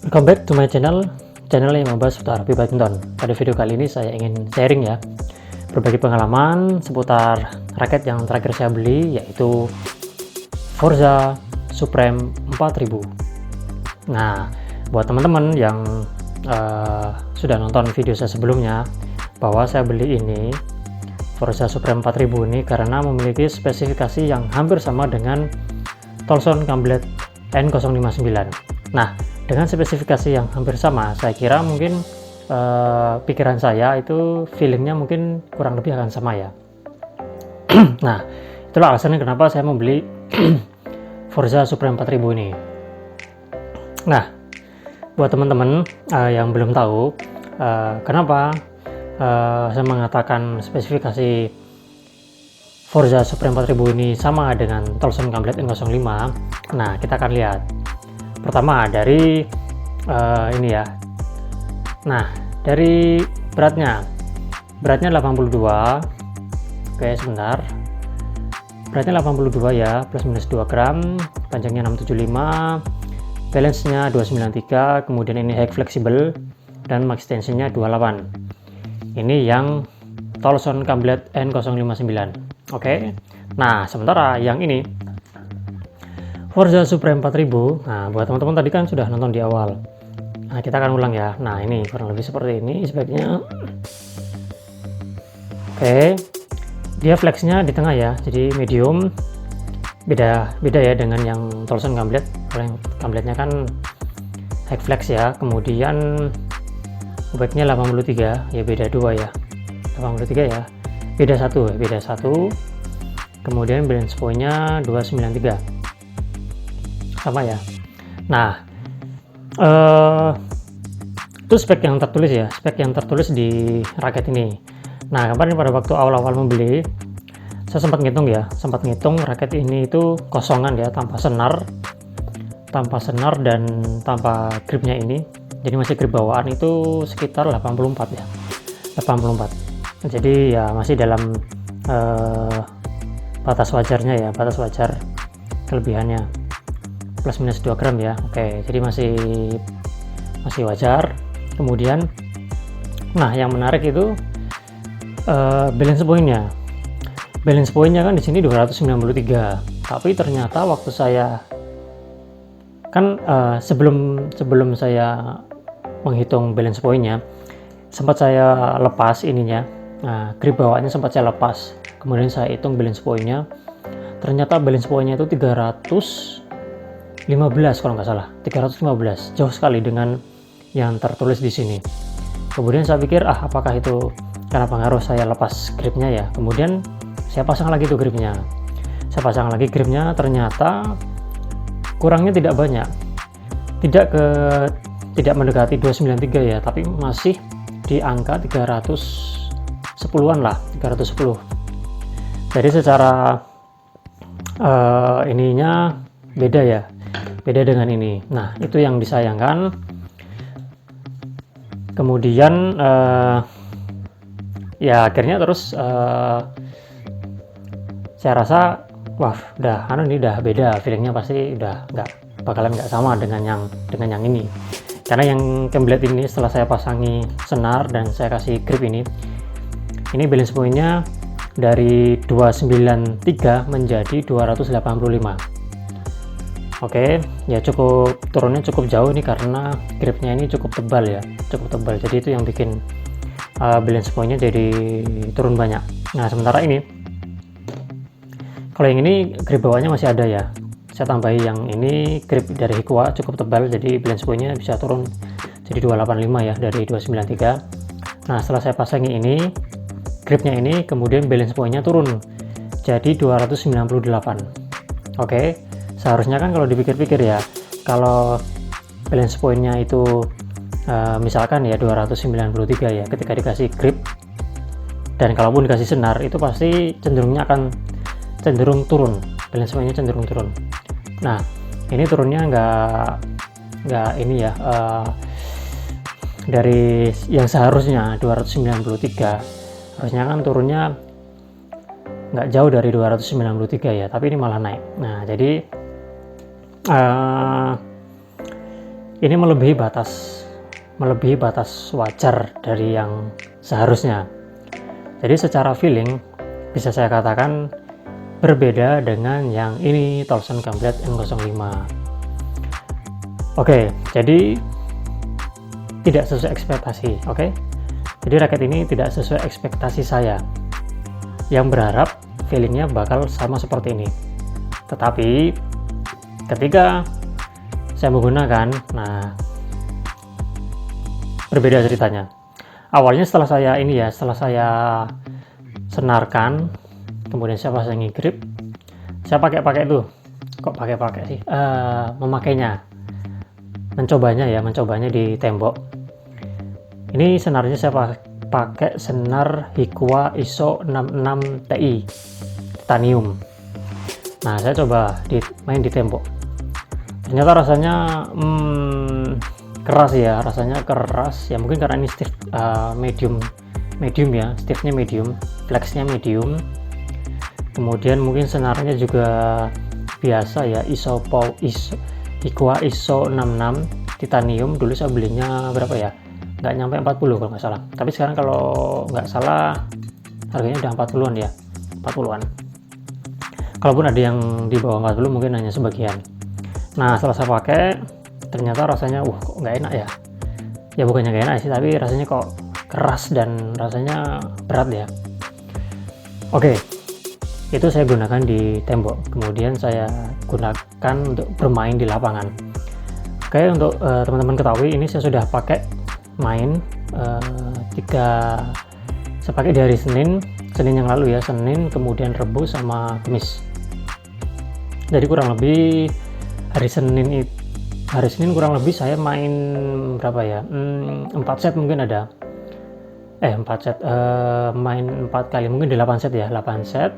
Welcome back to my channel yang membahas seputar hobi badminton. Pada video kali ini saya ingin sharing ya, berbagi pengalaman seputar raket yang terakhir saya beli, yaitu Forza Supreme 4000. Nah, buat teman-teman yang sudah nonton video saya sebelumnya, bahwa saya beli ini Forza Supreme 4000 ini karena memiliki spesifikasi yang hampir sama dengan Tolson Gamblet N059. Nah, dengan spesifikasi yang hampir sama, saya kira mungkin pikiran saya itu feelingnya mungkin kurang lebih akan sama ya. Nah, itulah alasannya kenapa saya membeli Forza Supreme 4000 ini. Nah, buat teman-teman yang belum tahu kenapa saya mengatakan spesifikasi Forza Supreme 4000 ini sama dengan Tolson Gamblet N05. Nah, kita akan lihat. Pertama dari ini ya. Nah, dari beratnya 82. Oke, sebentar. Beratnya 82 ya, plus minus 2 gram, panjangnya 675, balance-nya 293, kemudian ini high flexible dan max tension-nya 28. Ini yang Tolson Gamblet N059. Oke. Nah, sementara yang ini Forza Supreme 4000. Nah, buat teman-teman tadi kan sudah nonton di awal. Nah, kita akan ulang ya. Nah, ini kurang lebih seperti ini speknya. Oke. Dia flexnya di tengah ya. Jadi medium. Beda ya dengan yang Tolson Gamblet. Kalau yang Gambletnya kan high flex ya. Kemudian backnya 83. Ya beda 2 ya. 83 ya. Beda 1. Kemudian balance point-nya 293. Sama ya. Nah, itu spek yang tertulis ya, spek yang tertulis di raket ini. Nah, kemarin pada waktu awal-awal membeli, saya sempat ngitung raket ini itu kosongan ya, tanpa senar dan tanpa gripnya ini. Jadi masih grip bawaan itu sekitar 84 ya, 84. Jadi ya masih dalam batas wajarnya ya, batas wajar kelebihannya. Plus minus 2 gram ya. Oke, jadi masih wajar. Kemudian nah, yang menarik itu balance point-nya kan di sini 293. Tapi ternyata waktu saya kan sebelum saya menghitung balance point-nya, sempat saya lepas ininya. Nah, grip bawaannya sempat saya lepas. Kemudian saya hitung balance point-nya. Ternyata balance point-nya itu 315 kalau nggak salah, 315, jauh sekali dengan yang tertulis di sini. Kemudian saya pikir apakah itu karena pengaruh saya lepas gripnya ya. Kemudian saya pasang lagi tuh gripnya, ternyata kurangnya tidak banyak, tidak mendekati 293 ya, tapi masih di angka 310-an lah, 310. Jadi secara ininya beda dengan ini. Nah, itu yang disayangkan. Kemudian ya akhirnya terus saya rasa wah ini udah beda, feelingnya pasti udah nggak sama dengan yang ini. Karena yang Gamblet ini setelah saya pasangi senar dan saya kasih grip ini balance point-nya dari 293 menjadi 285. Oke, ya turunnya cukup jauh nih karena gripnya ini cukup tebal. Jadi itu yang bikin balance point-nya jadi turun banyak. Nah, sementara ini kalau yang ini grip bawahnya masih ada ya. Saya tambahi yang ini grip dari Hikwa cukup tebal, jadi balance point-nya bisa turun jadi 285 ya dari 293. Nah, setelah saya pasangi ini gripnya ini, kemudian balance point-nya turun jadi 298. Oke. Seharusnya kan kalau dipikir-pikir ya, kalau balance point-nya itu misalkan ya 293 ya, ketika dikasih grip dan kalaupun dikasih senar, itu pasti cenderung turun, balance point-nya cenderung turun. Nah, ini turunnya nggak ini ya, dari yang seharusnya 293, harusnya kan turunnya nggak jauh dari 293 ya, tapi ini malah naik. Nah, jadi ini melebihi batas wajar dari yang seharusnya. Jadi secara feeling bisa saya katakan berbeda dengan yang ini, Tolson Gamblet M05. Oke, jadi tidak sesuai ekspektasi. Oke, jadi raket ini tidak sesuai ekspektasi saya yang berharap feelingnya bakal sama seperti ini. Tetapi ketika saya menggunakan, nah berbeda ceritanya. Awalnya setelah saya senarkan, kemudian saya pasang grip, saya pakai tuh, kok pakai sih, memakainya, mencobanya di tembok. Ini senarnya saya pakai senar Hikwa ISO 66 Ti titanium. Nah, saya coba main di tembok. Ternyata rasanya keras ya, mungkin karena ini stiff, medium ya, stiffnya medium, flexnya medium. Kemudian mungkin senarnya juga biasa ya, Hikwa ISO 66 titanium. Dulu saya belinya berapa ya, nggak nyampe 40 kalau nggak salah, tapi sekarang kalau nggak salah harganya udah 40-an ya, 40-an. Kalaupun ada yang di bawah 40 mungkin hanya sebagian. Nah, setelah saya pakai, ternyata rasanya kok nggak enak ya. Ya bukannya nggak enak sih, tapi rasanya kok keras dan rasanya berat ya. Oke, itu saya gunakan di tembok, kemudian saya gunakan untuk bermain di lapangan. Oke, untuk teman-teman ketahui, ini saya sudah pakai main saya pakai di hari Senin yang lalu ya, Senin, kemudian Rabu sama Kamis. Jadi kurang lebih hari Senin kurang lebih saya main berapa ya, 4 set mungkin ada, 4 set, main 4 kali, mungkin di 8 set ya, 8 set.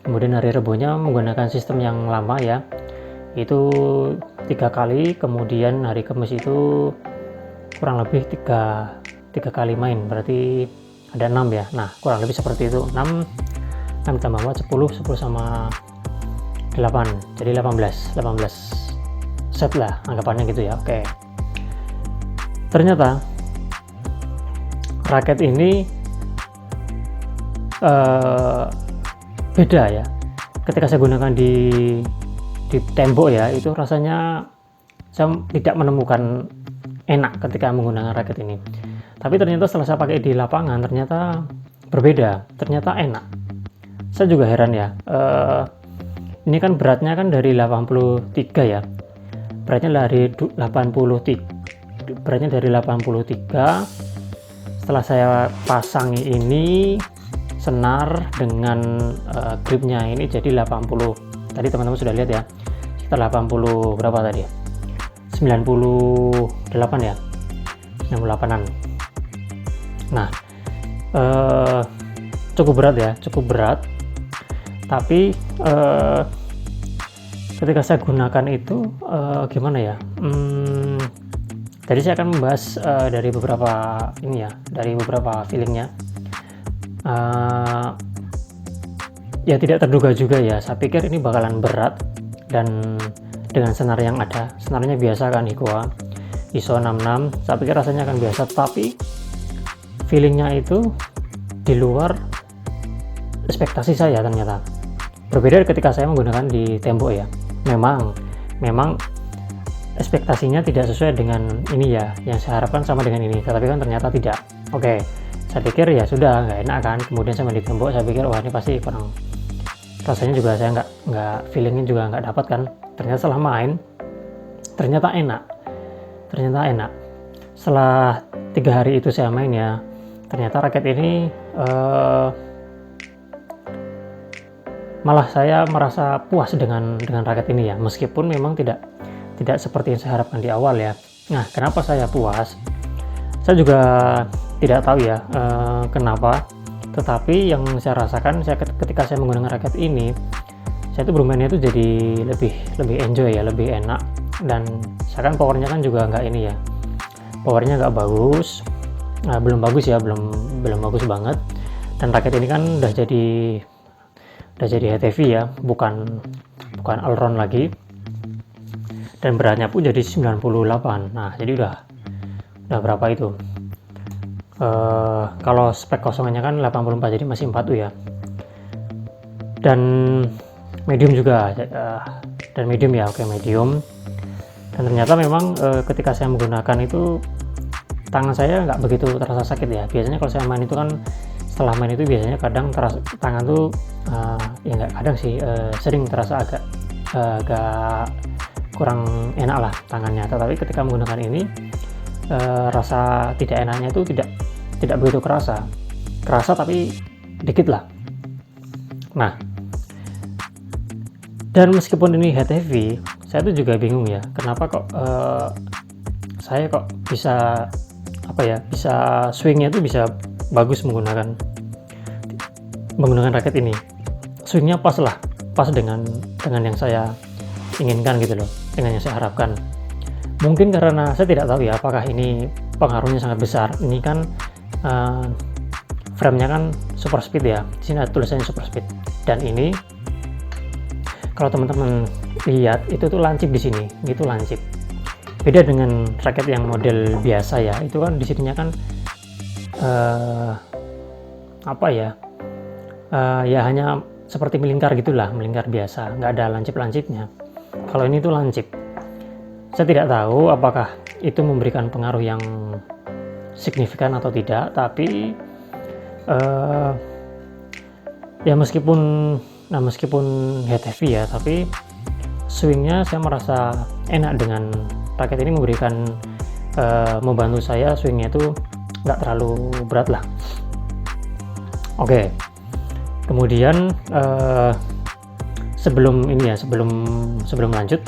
Kemudian hari Rebunya menggunakan sistem yang lama ya, itu 3 kali. Kemudian hari Kamis itu kurang lebih 3 kali main, berarti ada 6 ya. Nah, kurang lebih seperti itu, 6 tambah 4, 10 sama 8, jadi 18 set lah anggapannya gitu ya. Oke, ternyata raket ini beda ya. Ketika saya gunakan di tembok ya, itu rasanya saya tidak menemukan enak ketika menggunakan raket ini. Tapi ternyata setelah saya pakai di lapangan, ternyata berbeda, ternyata enak. Saya juga heran ya, ini kan beratnya kan dari 83 ya, beratnya dari 83. Setelah saya pasangi ini senar dengan gripnya ini jadi 80. Tadi teman-teman sudah lihat ya, sekitar 80 berapa tadi ya, 98 ya, 98an. Nah, cukup berat, tapi ketika saya gunakan itu gimana ya, jadi saya akan membahas dari beberapa feelingnya. Ya tidak terduga juga ya, saya pikir ini bakalan berat, dan dengan senar yang ada, senarnya biasa kan, Hikwa ISO 66, saya pikir rasanya akan biasa, tapi feelingnya itu di luar ekspektasi saya. Ternyata berbeda ketika saya menggunakan di tembok ya. Memang ekspektasinya tidak sesuai dengan ini ya, yang saya harapkan sama dengan ini, tetapi kan ternyata tidak. Oke, saya pikir ya sudah, nggak enak kan. Kemudian saya main di tembok, saya pikir wah ini pasti kurang, rasanya juga saya nggak feelingnya juga nggak dapat kan. Ternyata setelah main ternyata enak. Setelah 3 hari itu saya main ya, ternyata raket ini malah saya merasa puas dengan raket ini ya, meskipun memang tidak seperti yang saya harapkan di awal ya. Nah, kenapa saya puas? Saya juga tidak tahu ya kenapa, tetapi yang saya rasakan ketika saya menggunakan raket ini, saya tuh bermainnya itu jadi lebih enjoy ya, lebih enak. Dan saya kan powernya kan juga nggak ini ya, powernya nggak bagus, belum bagus ya, belum bagus banget. Dan raket ini kan udah jadi HTV ya, bukan allround lagi. dan beratnya pun jadi 98. Nah, jadi udah berapa itu? Kalau spek kosongannya kan 84, jadi masih 4U ya. Dan medium juga, dan medium ya, oke, medium. Dan ternyata memang ketika saya menggunakan itu tangan saya nggak begitu terasa sakit ya. Biasanya kalau saya main itu kan, setelah main itu biasanya kadang terasa tangan tuh ya nggak kadang sih, sering terasa agak kurang enak lah tangannya. Tetapi ketika menggunakan ini, rasa tidak enaknya itu tidak begitu kerasa tapi dikit lah. Nah, dan meskipun ini head heavy, saya tuh juga bingung ya, kenapa kok saya kok bisa bisa swingnya tuh bisa bagus menggunakan raket ini. Swingnya pas dengan yang saya inginkan gitu loh, dengan yang saya harapkan. Mungkin karena saya tidak tahu ya apakah ini pengaruhnya sangat besar. Ini kan frame-nya kan super speed ya, di sini ada tulisannya super speed, dan ini kalau teman-teman lihat itu tuh lancip di sini, itu lancip. Beda dengan raket yang model biasa ya, itu kan di sininya kan ya hanya seperti melingkar gitulah, melingkar biasa, nggak ada lancip-lancipnya. Kalau ini tuh lancip. Saya tidak tahu apakah itu memberikan pengaruh yang signifikan atau tidak, tapi ya meskipun head heavy ya, tapi swingnya saya merasa enak dengan raket ini, memberikan membantu saya swingnya itu nggak terlalu berat lah. Oke. Kemudian sebelum lanjut,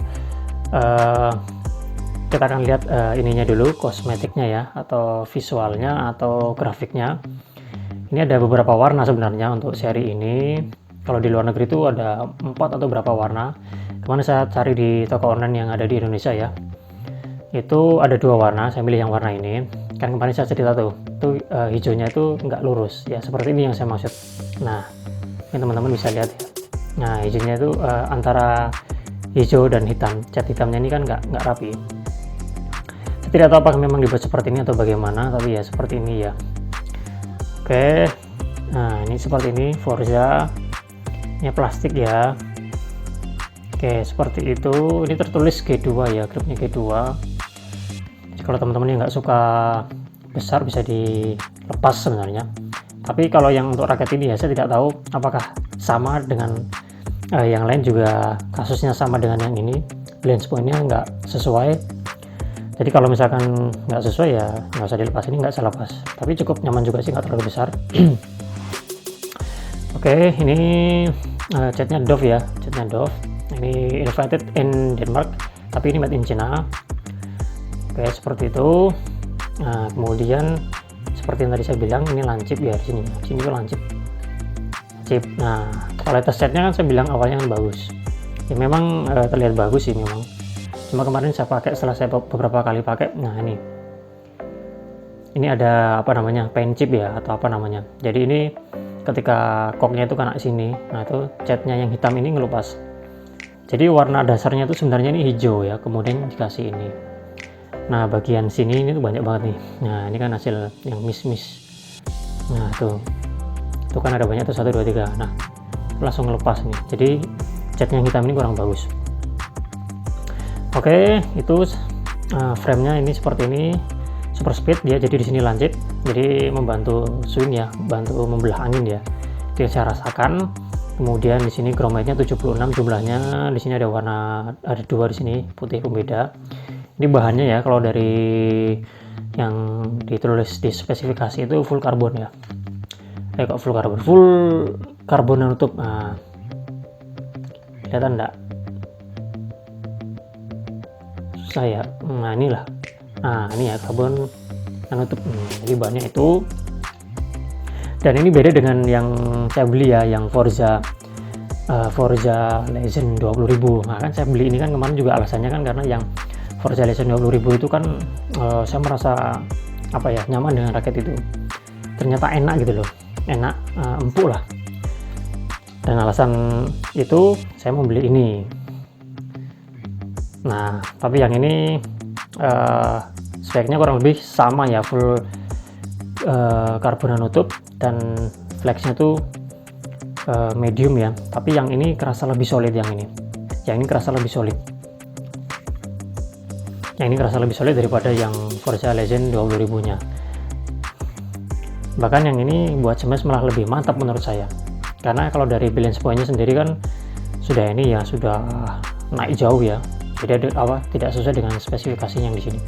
kita akan lihat ininya dulu, kosmetiknya ya, atau visualnya atau grafiknya. Ini ada beberapa warna sebenarnya untuk seri ini. Kalau di luar negeri itu ada 4 atau berapa warna. Kemarin saya cari di toko online yang ada di Indonesia ya, itu ada 2 warna. Saya pilih yang warna ini. Kan kemarin saya cerita tuh, hijaunya itu nggak lurus ya, seperti ini yang saya maksud. Nah, ini teman-teman bisa lihat ya. Nah, hijaunya itu antara hijau dan hitam, cat hitamnya ini kan nggak rapi. Saya tidak tahu apakah memang dibuat seperti ini atau bagaimana, tapi ya seperti ini ya. Oke, nah ini seperti ini Forza, ini plastik ya. Oke, seperti itu. Ini tertulis G2 ya, gripnya G2. Jadi kalau teman-teman yang nggak suka besar bisa dilepas sebenarnya. Tapi kalau yang untuk raket ini ya, saya tidak tahu apakah sama dengan yang lain juga kasusnya sama dengan yang ini. Balance point-nya nggak sesuai. Jadi kalau misalkan nggak sesuai ya nggak usah dilepas, ini nggak saya lepas. Tapi cukup nyaman juga sih, nggak terlalu besar. Oke, ini catnya Dove ya, catnya Dove. Ini invented in Denmark, tapi ini made in China. Oke, seperti itu. Nah, kemudian seperti yang tadi saya bilang, ini lancip ya di sini. Di sini tuh lancip. Nah, kualitas catnya kan saya bilang awalnya kan bagus. Ya memang terlihat bagus sih memang. Cuma kemarin saya pakai, setelah saya beberapa kali pakai, nah ini ada apa namanya, paint chip ya atau apa namanya. Jadi ini ketika koknya itu kena sini, nah itu catnya yang hitam ini ngelupas. Jadi warna dasarnya itu sebenarnya ini hijau ya, kemudian dikasih ini. Nah, bagian sini ini tuh banyak banget nih. Nah, ini kan hasil yang miss. Nah, tuh kan ada banyak tuh, 1, 2, 3. Nah, langsung ngelepas nih. Jadi catnya yang hitam ini kurang bagus. Oke, itu frame-nya ini seperti ini, super speed dia, jadi di sini lancip, jadi membantu swing ya, bantu membelah angin ya. Jadi saya rasakan. Kemudian di sini chromate-nya 76 jumlahnya, di sini ada warna, ada 2 di sini, putih pembeda. Ini bahannya ya, kalau dari yang ditulis di spesifikasi itu full karbon ya. Kok full karbon nutup. Nah, kelihatan enggak? Susah ya. Nah, inilah. Nah, ini ya karbon nutup. Jadi bahannya itu. Dan ini beda dengan yang saya beli ya, yang Forza Legend 20.000. Nah, kan saya beli ini kan kemarin juga alasannya kan karena yang Forza Legend 20.000 itu kan saya merasa nyaman dengan raket itu. Ternyata enak gitu loh, enak, empuk lah. Dan alasan itu saya mau beli ini. Nah, tapi yang ini speknya kurang lebih sama ya, full karbon nutup dan flexnya tuh medium ya, tapi yang ini kerasa lebih solid. Yang ini kerasa lebih solid daripada yang Forza Legend 20.000 nya. Bahkan yang ini buat smash malah lebih mantap menurut saya, karena kalau dari balance point-nya sendiri kan sudah naik jauh ya, jadi tidak sesuai dengan spesifikasinya yang di sini.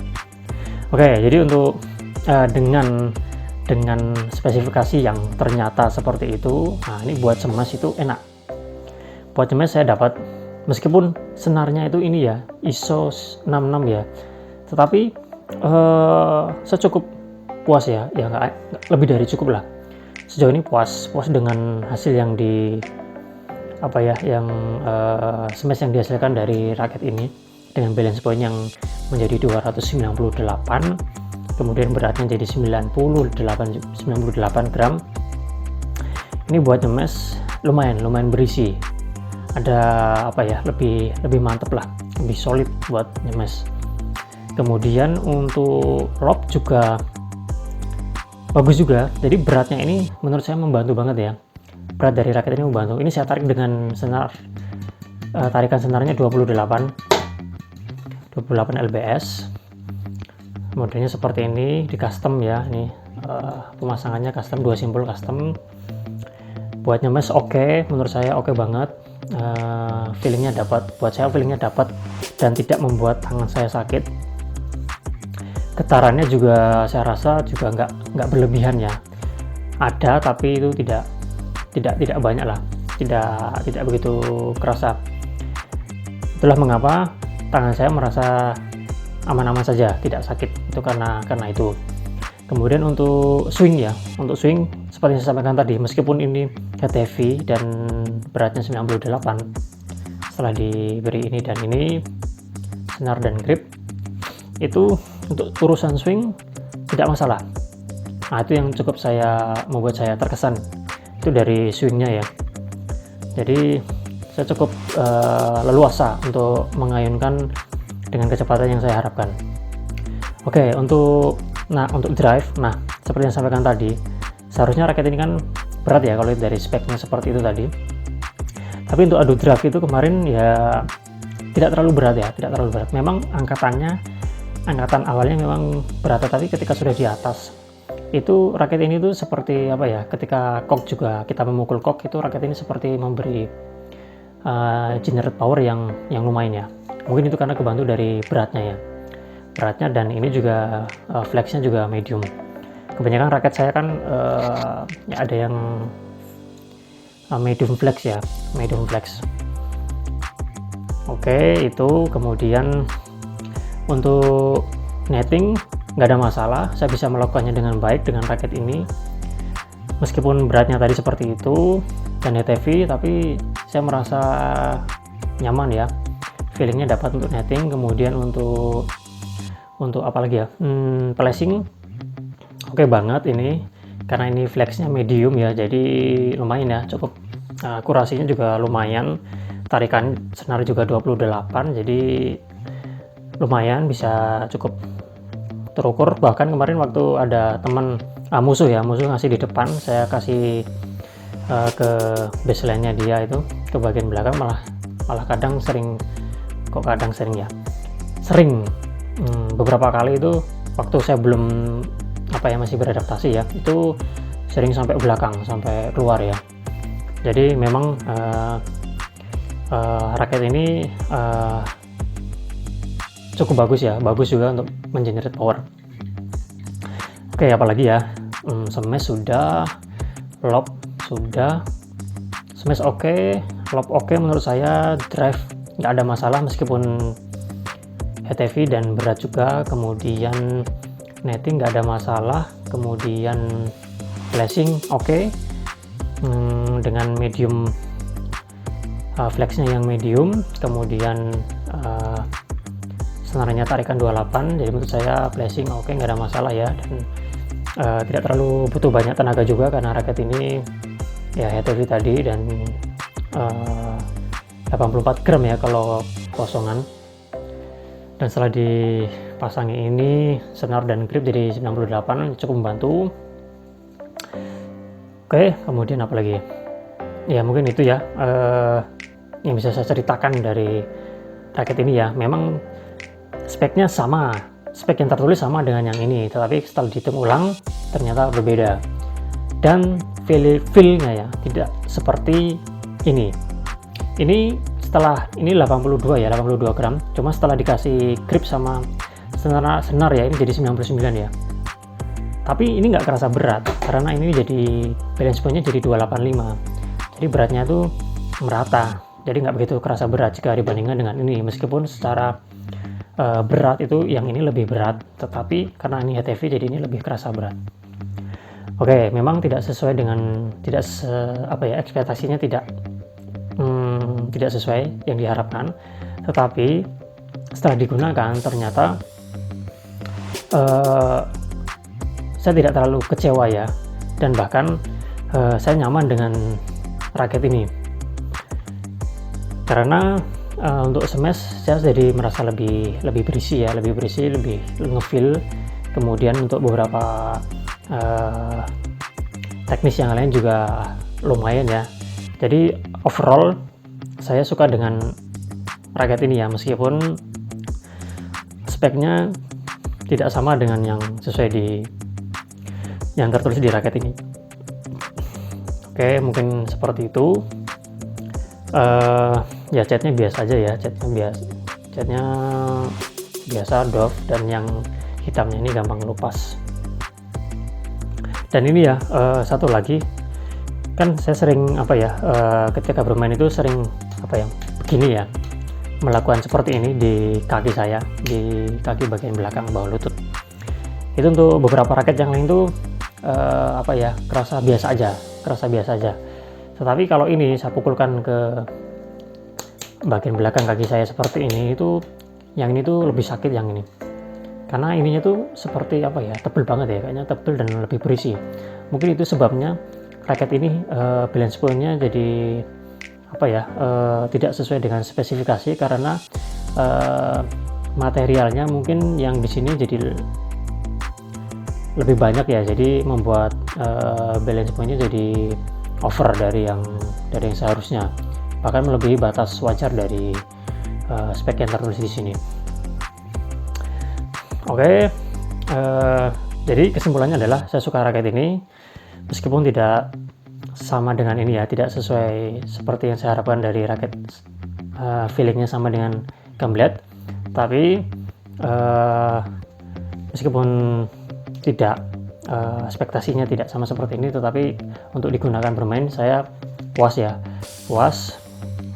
Oke, jadi untuk dengan spesifikasi yang ternyata seperti itu, nah ini buat smash itu enak. Buat smash saya dapat, meskipun senarnya itu ini ya ISO 66 ya, tetapi secukup puas ya, nggak lebih dari cukup lah. Sejauh ini puas dengan hasil yang smash yang dihasilkan dari raket ini, dengan balance point yang menjadi 298, kemudian beratnya jadi 98 gram. Ini buat nge-smash lumayan berisi, ada lebih mantep lah, lebih solid buat nge-smash. Kemudian untuk lob juga bagus juga, jadi beratnya ini menurut saya membantu banget ya. Berat dari raket ini membantu. Ini saya tarik dengan tarikan senarnya 28 lbs. Modelnya seperti ini, di custom ya. Ini pemasangannya custom, 2 simpul custom. Buat nge-smash oke, menurut saya oke banget. Feelingnya dapat, buat saya feelingnya dapat dan tidak membuat tangan saya sakit. Getarannya juga saya rasa juga nggak berlebihan ya. Ada, tapi itu tidak banyak lah, tidak begitu kerasa. Itulah mengapa tangan saya merasa aman-aman saja, tidak sakit, itu karena itu. Kemudian untuk swing seperti yang saya sampaikan tadi, meskipun ini heavy dan beratnya 98, setelah diberi ini dan ini senar dan grip, itu untuk urusan swing tidak masalah. Nah, itu yang cukup membuat saya terkesan itu dari swingnya ya. Jadi saya cukup leluasa untuk mengayunkan dengan kecepatan yang saya harapkan. Oke, untuk drive, seperti yang saya sampaikan tadi, seharusnya raket ini kan berat ya kalau dari speknya seperti itu tadi. Tapi untuk adu drive itu kemarin ya tidak terlalu berat. Memang angkatan awalnya memang berat, tapi ketika sudah di atas itu raket ini tuh seperti ketika kita memukul kok itu raket ini seperti memberi generate power yang lumayan ya. Mungkin itu karena kebantu dari beratnya dan ini juga flexnya juga medium. Kebanyakan raket saya kan ada yang medium flex. Oke, itu kemudian untuk netting nggak ada masalah, saya bisa melakukannya dengan baik dengan raket ini. Meskipun beratnya tadi seperti itu dan heavy, tapi saya merasa nyaman ya, feelingnya dapat untuk netting. Kemudian untuk flashing oke banget ini, karena ini flexnya medium ya, jadi lumayan ya, cukup. Akurasinya juga lumayan, tarikan senar juga 28, jadi lumayan bisa cukup terukur. Bahkan kemarin waktu ada teman musuh ngasih di depan, saya kasih ke baseline-nya dia itu ke bagian belakang, malah sering beberapa kali itu waktu saya belum masih beradaptasi ya, itu sering sampai belakang, sampai keluar ya. Jadi memang raket ini cukup bagus juga untuk mengenerate power. Oke, apalagi ya, smash sudah, lob sudah, smash oke, lob oke menurut saya. Drive nggak ada masalah meskipun heavy dan berat juga. Kemudian netting nggak ada masalah. Kemudian flashing oke, dengan medium, flexnya yang medium. Kemudian senarnya tarikan 28, jadi menurut saya flashing oke, nggak ada masalah ya. Dan tidak terlalu butuh banyak tenaga juga karena raket ini ya heavy tadi, dan 84 gram ya kalau kosongan. Dan setelah dipasangi ini, senar dan grip jadi 98 cukup membantu. Oke, kemudian apa lagi? Ya mungkin itu ya yang bisa saya ceritakan dari raket ini ya. Memang speknya sama, spek yang tertulis sama dengan yang ini, tetapi setelah dihitung ulang ternyata berbeda. Dan feel-nya ya tidak seperti ini. Ini setelah ini 82 ya, 82 gram. Cuma setelah dikasih grip sama senar ya, ini jadi 99 ya. Tapi ini nggak kerasa berat karena ini jadi balance point-nya jadi 285. Jadi beratnya tuh merata. Jadi nggak begitu kerasa berat jika dibandingkan dengan ini. Meskipun secara berat itu yang ini lebih berat, tetapi karena ini HTV jadi ini lebih kerasa berat. Oke, memang tidak sesuai dengan ekspektasinya tidak sesuai yang diharapkan, tetapi setelah digunakan ternyata saya tidak terlalu kecewa ya, dan bahkan saya nyaman dengan raket ini karena untuk smash saya jadi merasa lebih berisi, lebih ngefeel. Kemudian untuk beberapa teknis yang lain juga lumayan ya. Jadi overall saya suka dengan raket ini ya, meskipun speknya tidak sama dengan yang sesuai yang tertulis di raket ini. Oke, mungkin seperti itu. Ya catnya biasa aja ya, catnya biasa doff, dan yang hitamnya ini gampang lepas. Dan ini ya satu lagi, kan saya sering ketika bermain itu sering begini ya, melakukan seperti ini di kaki saya, di kaki bagian belakang bawah lutut. Itu untuk beberapa raket yang lain tuh kerasa biasa aja. Tetapi kalau ini saya pukulkan ke bagian belakang kaki saya seperti ini, itu yang ini tuh lebih sakit yang ini, karena ininya tuh seperti tebel banget ya, kayaknya tebel dan lebih berisi. Mungkin itu sebabnya raket ini balance point-nya jadi tidak sesuai dengan spesifikasi, karena materialnya mungkin yang di sini jadi lebih banyak ya, jadi membuat balance point-nya jadi over dari yang seharusnya, bahkan melebihi batas wajar dari spek yang tertulis di sini. Oke, jadi kesimpulannya adalah saya suka raket ini, meskipun tidak sama dengan ini ya, tidak sesuai seperti yang saya harapkan dari raket, feelingnya sama dengan Gambler, tapi meskipun tidak ekspektasinya tidak sama seperti ini, tetapi untuk digunakan bermain saya puas.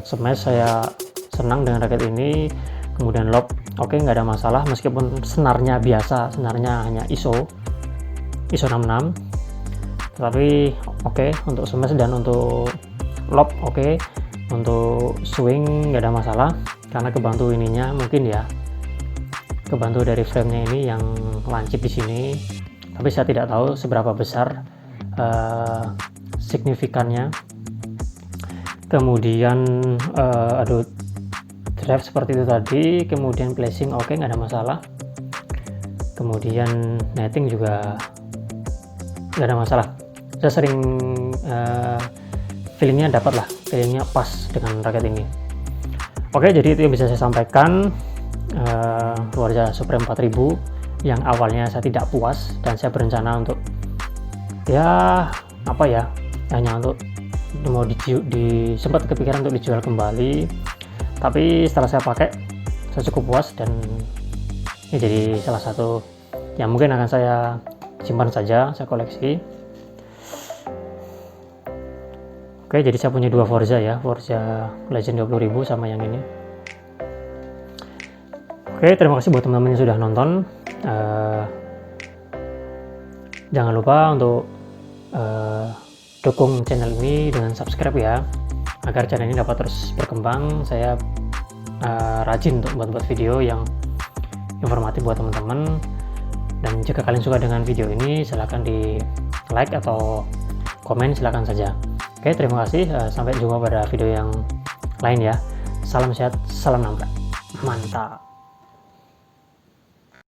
Smash saya senang dengan raket ini. Kemudian lob oke, nggak ada masalah, meskipun senarnya biasa, senarnya hanya ISO 66, tetapi oke untuk smash dan untuk lob oke. Untuk swing nggak ada masalah karena kebantu ininya, mungkin ya kebantu dari framenya ini yang lancip di sini, tapi saya tidak tahu seberapa besar signifikannya. Kemudian drive seperti itu tadi, kemudian placing oke, nggak ada masalah. Kemudian netting juga nggak ada masalah. Saya sering feelingnya dapat lah, feelingnya pas dengan raket ini. Oke, jadi itu yang bisa saya sampaikan. Forza Supreme 4000 yang awalnya saya tidak puas, dan saya berencana untuk hanya untuk mau sempat kepikiran untuk dijual kembali, tapi setelah saya pakai saya cukup puas, dan ini jadi salah satu yang mungkin akan saya simpan saja, saya koleksi. Oke, jadi saya punya dua Forza ya, Forza Legend 20.000 sama yang ini. Oke, terima kasih buat teman-teman yang sudah nonton. Jangan lupa untuk dukung channel ini dengan subscribe ya, agar channel ini dapat terus berkembang. Saya rajin untuk buat video yang informatif buat teman-teman. Dan jika kalian suka dengan video ini, silahkan di like atau komen, silahkan saja. Oke, terima kasih. Sampai jumpa pada video yang lain ya. Salam sehat, salam nambah, mantap.